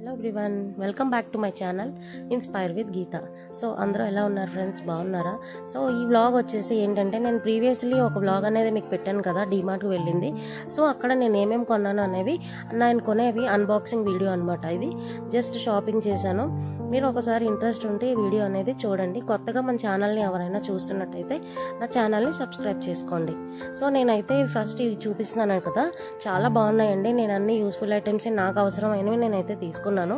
Hello everyone, welcome back to my channel inspire with Geetha. So అందరూ ఎలా ఉన్నారు friends, బాగున్నారా? సో ఈ వ్లాగ్ వచ్చేసి ఏంటంటే, నేను ప్రీవియస్లీ ఒక వ్లాగ్ అనేది మీకు పెట్టాను కదా, డీమార్ట్కి వెళ్ళింది. సో అక్కడ నేను ఏమేమి కొన్నాను అనేవి, నేను కొనేవి అన్బాక్సింగ్ వీడియో అనమాట. ఇది జస్ట్ షాపింగ్ చేశాను. మీరు ఒకసారి ఇంట్రెస్ట్ ఉంటే ఈ వీడియో అనేది చూడండి. కొత్తగా మన ఛానల్ని ఎవరైనా చూస్తున్నట్టయితే నా ఛానల్ని సబ్స్క్రైబ్ చేసుకోండి. సో నేనైతే ఫస్ట్ ఇవి చూపిస్తున్నాను కదా, చాలా బాగున్నాయండి. నేను అన్ని యూస్ఫుల్ ఐటమ్స్ నాకు అవసరమైనవి నేనైతే తీసుకున్నాను.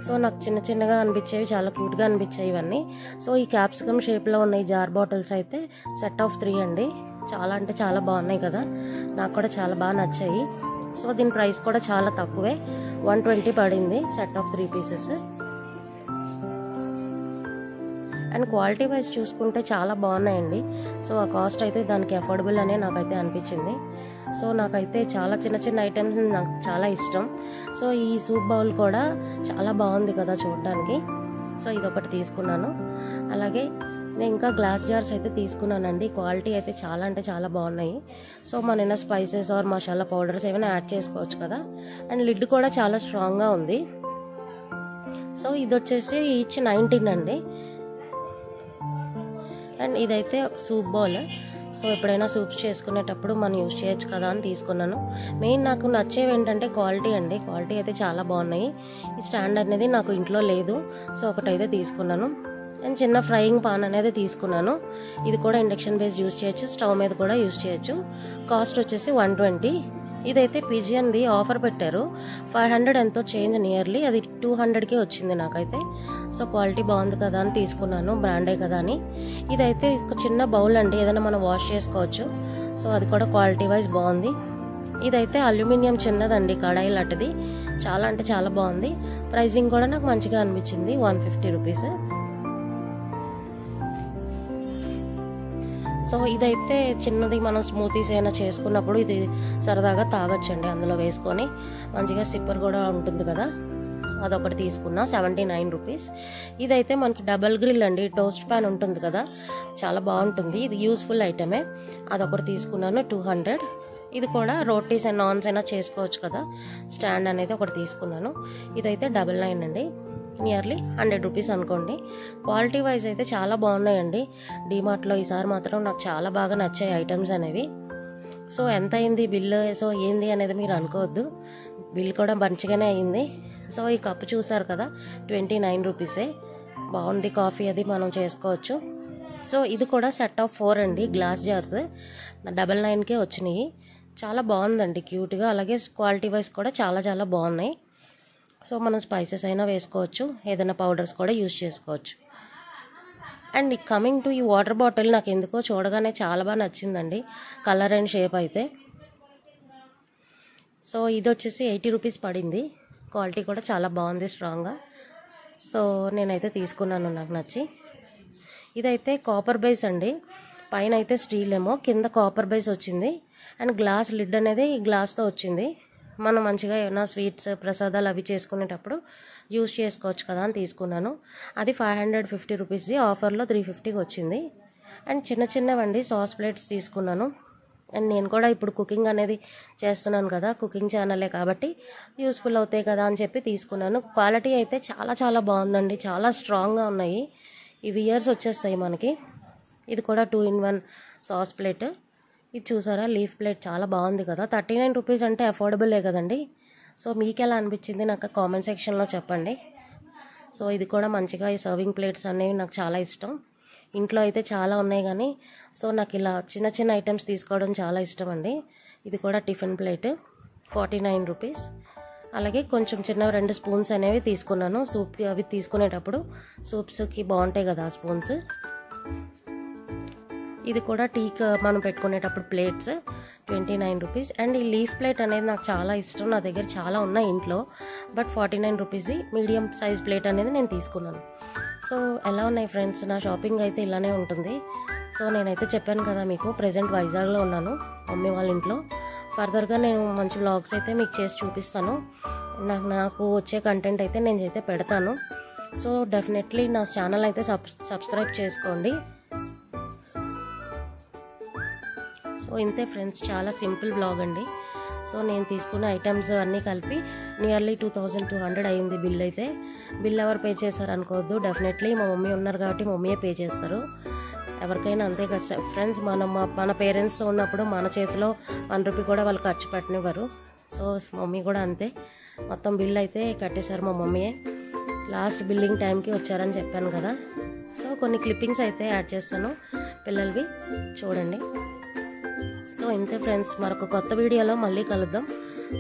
సో నాకు చిన్న చిన్నగా అనిపించేవి, చాలా క్యూట్గా అనిపించాయి ఇవన్నీ. సో ఈ క్యాప్సికమ్ షేప్లో ఉన్న ఈ జార్ బాటిల్స్ అయితే సెట్ ఆఫ్ 3 అండి. చాలా అంటే చాలా బాగున్నాయి కదా, నాకు కూడా చాలా బాగా నచ్చాయి. సో దీని ప్రైస్ కూడా చాలా తక్కువే, 120 పడింది set of 3 pieces. And quality wise చూసుకుంటే చాలా బాగున్నాయండి. సో ఆ కాస్ట్ అయితే దానికి అఫోర్డబుల్ అనే నాకైతే అనిపించింది. సో నాకైతే చాలా చిన్న చిన్న ఐటమ్స్ నాకు చాలా ఇష్టం. సో ఈ సూప్ బౌల్ కూడా చాలా బాగుంది కదా చూడడానికి. సో ఇదొకటి తీసుకున్నాను. అలాగే నేను ఇంకా గ్లాస్ జార్స్ అయితే తీసుకున్నానండి. క్వాలిటీ అయితే చాలా అంటే చాలా బాగున్నాయి. సో మన స్పైసెస్ ఆర్ మసాలా పౌడర్స్ ఏమైనా యాడ్ చేసుకోవచ్చు కదా. అండ్ లిడ్ కూడా చాలా స్ట్రాంగ్గా ఉంది. సో ఇది వచ్చేసి ఈచ్ 19 అండి. అండ్ ఇదైతే సూప్ బౌల్. సో ఎప్పుడైనా సూప్స్ చేసుకునేటప్పుడు మనం యూజ్ చేయొచ్చు కదా అని తీసుకున్నాను. మెయిన్ నాకు నచ్చేవి ఏంటంటే క్వాలిటీ అండి. క్వాలిటీ అయితే చాలా బాగున్నాయి. ఈ స్టాండ్ అనేది నాకు ఇంట్లో లేదు, సో ఒకటైతే తీసుకున్నాను. అండ్ చిన్న ఫ్రైయింగ్ పాన్ అనేది తీసుకున్నాను. ఇది కూడా ఇండక్షన్ బేస్ యూజ్ చేయొచ్చు, స్టవ్ మీద కూడా యూజ్ చేయొచ్చు. కాస్ట్ వచ్చేసి 120. ఇదైతే పిజియన్ది ఆఫర్ పెట్టారు, 500 ఎంతో చేంజ్ నియర్లీ, అది 200కి వచ్చింది నాకైతే. సో క్వాలిటీ బాగుంది కదా అని తీసుకున్నాను, బ్రాండే కదా అని. ఇదైతే ఒక చిన్న బౌల్ అండి, ఏదైనా మనం వాష్ చేసుకోవచ్చు. సో అది కూడా క్వాలిటీ వైజ్ బాగుంది. ఇదైతే అల్యూమినియం చిన్నదండి, కడాయి లాంటిది. చాలా అంటే చాలా బాగుంది. ప్రైజింగ్ కూడా నాకు మంచిగా అనిపించింది, 150 రూపీస్. సో ఇదైతే చిన్నది, మనం స్మూతీస్ అయినా చేసుకున్నప్పుడు ఇది సరదాగా తాగొచ్చండి అందులో వేసుకొని. మంచిగా సిప్పర్ కూడా ఉంటుంది కదా. సో అదొకటి తీసుకున్నా, 79 రూపీస్. ఇదైతే మనకి డబల్ గ్రిల్ అండి, టోస్ట్ ప్యాన్ ఉంటుంది కదా, చాలా బాగుంటుంది. ఇది యూస్ఫుల్ ఐటమే. అదొకటి తీసుకున్నాను, 200. ఇది కూడా రోటీస్ అండ్ నాన్స్ అయినా చేసుకోవచ్చు కదా, స్టాండ్ అనేది ఒకటి తీసుకున్నాను. ఇదైతే 99 అండి, నియర్లీ 100 రూపీస్ అనుకోండి. క్వాలిటీ వైజ్ అయితే చాలా బాగున్నాయండి డీమార్ట్లో. ఈసారి మాత్రం నాకు చాలా బాగా నచ్చాయి ఐటమ్స్ అనేవి. సో ఎంత అయింది బిల్లు, సో ఏంది అనేది మీరు అనుకోవద్దు, బిల్ కూడా మంచిగానే అయింది. సో ఈ కప్పు చూసారు కదా, 29 రూపీసే. బాగుంది, కాఫీ అది మనం చేసుకోవచ్చు. సో ఇది కూడా సెట్ ఆఫ్ 4 అండి, గ్లాస్ జార్స్ 99కే వచ్చినాయి. చాలా బాగుందండి, క్యూట్గా. అలాగే క్వాలిటీ వైజ్ కూడా చాలా చాలా బాగున్నాయి. సో మనం స్పైసెస్ అయినా వేసుకోవచ్చు, ఏదైనా పౌడర్స్ కూడా యూజ్ చేసుకోవచ్చు. అండ్ కమింగ్ టు ఈ వాటర్ బాటిల్, నాకు ఎందుకో చూడగానే చాలా బాగా నచ్చిందండి, కలర్ అండ్ షేప్ అయితే. సో ఇది వచ్చేసి 80 రూపీస్ పడింది. క్వాలిటీ కూడా చాలా బాగుంది, స్ట్రాంగ్గా. సో నేనైతే తీసుకున్నాను, నాకు నచ్చి. ఇదైతే కాపర్ బేస్ అండి, పైన అయితే స్టీల్ ఏమో, కింద కాపర్ బేస్ వచ్చింది. అండ్ గ్లాస్ లిడ్ అనేది ఈ గ్లాస్తో వచ్చింది. మనం మంచిగా ఏమైనా స్వీట్స్, ప్రసాదాలు అవి చేసుకునేటప్పుడు యూజ్ చేసుకోవచ్చు కదా అని తీసుకున్నాను. అది 550 రూపీస్ది, ఆఫర్లో 350కి వచ్చింది. అండ్ చిన్న చిన్నవండి సాస్ ప్లేట్స్ తీసుకున్నాను. అండ్ నేను కూడా ఇప్పుడు కుకింగ్ అనేది చేస్తున్నాను కదా, కుకింగ్ ఛానలే కాబట్టి యూస్ఫుల్ అవుతాయి కదా అని చెప్పి తీసుకున్నాను. క్వాలిటీ అయితే చాలా చాలా బాగుందండి, చాలా స్ట్రాంగ్గా ఉన్నాయి. ఇవి ఇయర్స్ వచ్చేస్తాయి మనకి. ఇది కూడా 2-in-1 సాస్ ప్లేట్. ఇది చూసారా, లీఫ్ ప్లేట్ చాలా బాగుంది కదా. 39 రూపీస్ అంటే అఫోర్డబులే కదండి. సో మీకు ఎలా అనిపించింది నాకు కామెంట్ సెక్షన్లో చెప్పండి. సో ఇది కూడా మంచిగా, ఈ సర్వింగ్ ప్లేట్స్ అనేవి నాకు చాలా ఇష్టం. ఇంట్లో అయితే చాలా ఉన్నాయి కానీ, సో నాకు ఇలా చిన్న చిన్న ఐటమ్స్ తీసుకోవడం చాలా ఇష్టం అండి. ఇది కూడా టిఫిన్ ప్లేట్, 49 రూపీస్. అలాగే కొంచెం చిన్న 2 స్పూన్స్ అనేవి తీసుకున్నాను, సూప్కి అవి తీసుకునేటప్పుడు సూప్స్కి బాగుంటాయి కదా స్పూన్స్. ఇది కూడా టీకి మనం పెట్టుకునేటప్పుడు ప్లేట్స్, 29 రూపీస్. అండ్ ఈ లీఫ్ ప్లేట్ అనేది నాకు చాలా ఇష్టం, నా దగ్గర చాలా ఉన్నాయి ఇంట్లో. బట్ 49 రూపీస్ది మీడియం సైజ్ ప్లేట్ అనేది నేను తీసుకున్నాను. సో ఎలా ఉన్నాయి ఫ్రెండ్స్, నా షాపింగ్ అయితే ఇలానే ఉంటుంది. సో నేనైతే చెప్పాను కదా మీకు, ప్రజెంట్ వైజాగ్లో ఉన్నాను మమ్మీ వాళ్ళ ఇంట్లో. ఫర్దర్గా నేను మంచి వ్లాగ్స్ అయితే మీకు చేసి చూపిస్తాను. నాకు వచ్చే కంటెంట్ అయితే నేను అయితే పెడతాను. సో డెఫినెట్లీ నా ఛానల్ అయితే సబ్స్క్రైబ్ చేసుకోండి. సో ఇంతే ఫ్రెండ్స్, చాలా సింపుల్ వ్లాగ్ అండి. సో నేను తీసుకున్న ఐటమ్స్ అన్నీ కలిపి నియర్లీ 2200 అయింది బిల్ అయితే. బిల్ ఎవరు పే చేశారు అనుకోవద్దు, డెఫినెట్లీ మా మమ్మీ ఉన్నారు కాబట్టి మమ్మీయే పే చేస్తారు. ఎవరికైనా అంతే కదా ఫ్రెండ్స్, మన పేరెంట్స్తో ఉన్నప్పుడు మన చేతిలో 1 రూపీ కూడా వాళ్ళు ఖర్చు పెట్టనివ్వరు. సో మమ్మీ కూడా అంతే, మొత్తం బిల్ అయితే కట్టేశారు మా మమ్మీయే. లాస్ట్ బిల్లింగ్ టైంకి వచ్చారని చెప్పాను కదా. సో కొన్ని క్లిప్పింగ్స్ అయితే యాడ్ చేస్తాను పిల్లలవి, చూడండి. సో ఇంతే ఫ్రెండ్స్, మరొక కొత్త వీడియోలో మళ్ళీ కలుద్దాం.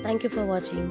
Thank you for watching.